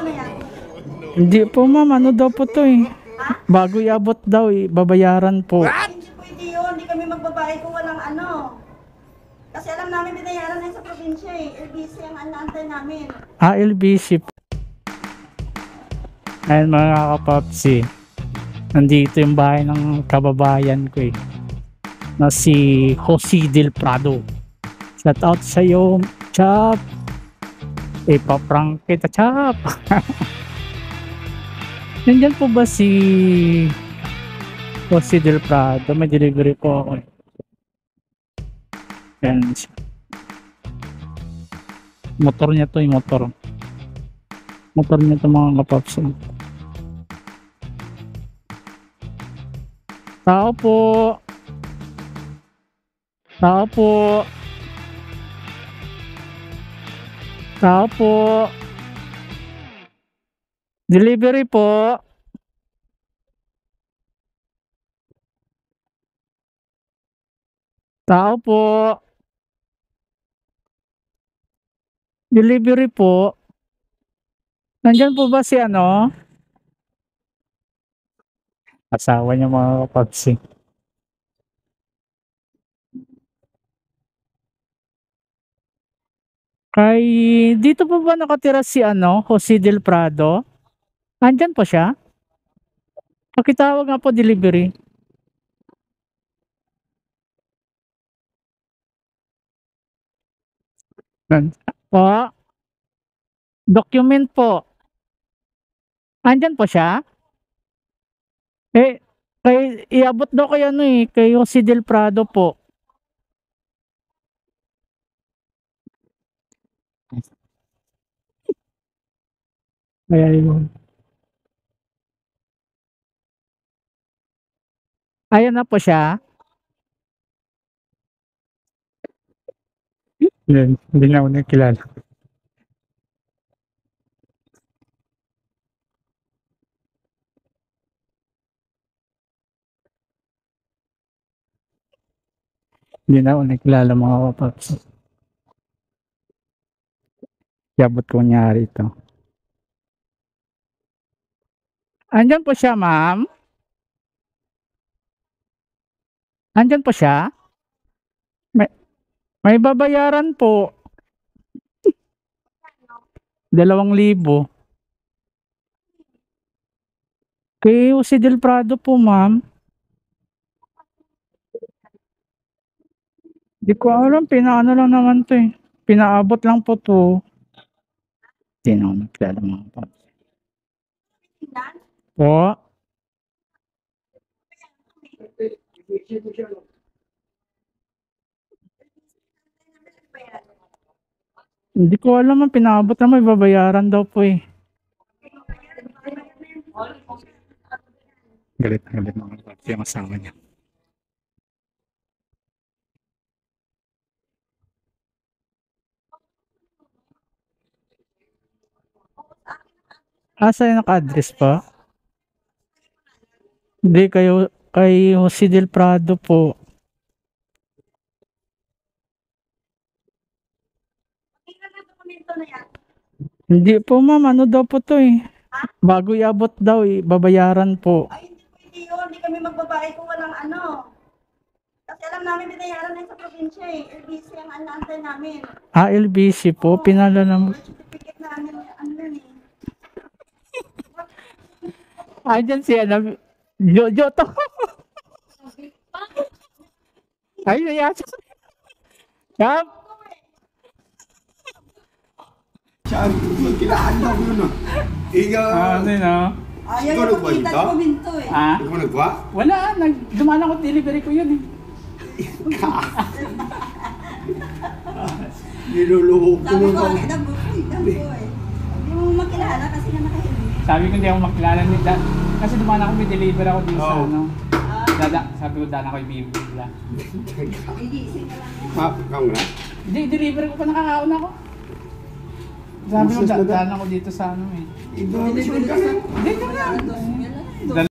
na yan? Hindi po ma'am, ano daw po to eh. Bago iabot daw eh, babayaran po. Hindi pwede yun. Hindi kami magbabayad kung walang ano. Kasi alam namin binayaran na sa probinsya eh. LBC ang anaantay namin. LBC po. Ayun mga kapapsi. Nandito yung bahay ng kababayan ko eh. Na si Jose Del Prado. Shout out sa iyo, Chap. Ipaprank kita, Chap. Nandiyan po ba si Jose Del Prado? May delivery po ako. Yan siya. Motor niya to yung motor. Motor niya to mga kapaps. Tao po. Tao po. Tao po. Delivery po. Tao po. Delivery po. Nandyan po ba si ano? Asawa niya mga kapagsi. Kay dito po ba nakatira si ano? Jose Del Prado? Andyan po siya? Pakitawag nga po delivery. Po. Document po. Andyan po siya? Kay iabot daw kay ano eh, kay Jose Del Prado po. Ayan. Ayan na po siya. Hindi na ako nakilala. Hindi na ako nakilala mga kapaps. Iabot ko nangyari ito. Andyan po siya, ma'am? Andyan po siya? May babayaran po. 2,000. Kay Jose Del Prado po, ma'am. Di ko alam, pinaano lang naman to eh. Pinaabot lang po to. Hindi na ako nagkala mga paps. Po? Hindi ko alam, pinaabot lang, may babayaran daw po eh. Galit na galit mga paps yung asawa niya. Sa'yo naka-address pa? Hindi, kay Jose Del Prado po. Hindi po ma'am, ano daw po to eh. Bago iabot daw eh, babayaran po. Ay, hindi pwede yun. Hindi kami magbabayad kung walang ano. Kasi alam namin binayaran na sa probinsya eh. LBC ang anaantay namin. LBC po, pinala naman. Certificate namin, ano yun eh. Andyan siya na Jojo to. Ay, nayasa. Chap. Saan? Magkilaan daw yun ah. Ano yun ah? Ayaw Ikaw yung nagba pakita dito? ng komento eh. Ikaw nagwa? Wala, dumaan ako delivery ko yun eh. Niluluho ko Sabi ko, naman. agad ang bukoy. Hindi mo makilala kasi nga nakahilig. Sabi ko hindi ako makilala ni Dan. Kasi dumaan ako, may deliver ako dito sa ano. Sabi ko Dan ako ibibigla. Hindi, ising ka lang yan. Ikaw nga? Hindi, deliver ko pa nakakaon ako. Sabi ko Dan ako dito sa ano eh. Ito, ka na. Dito na.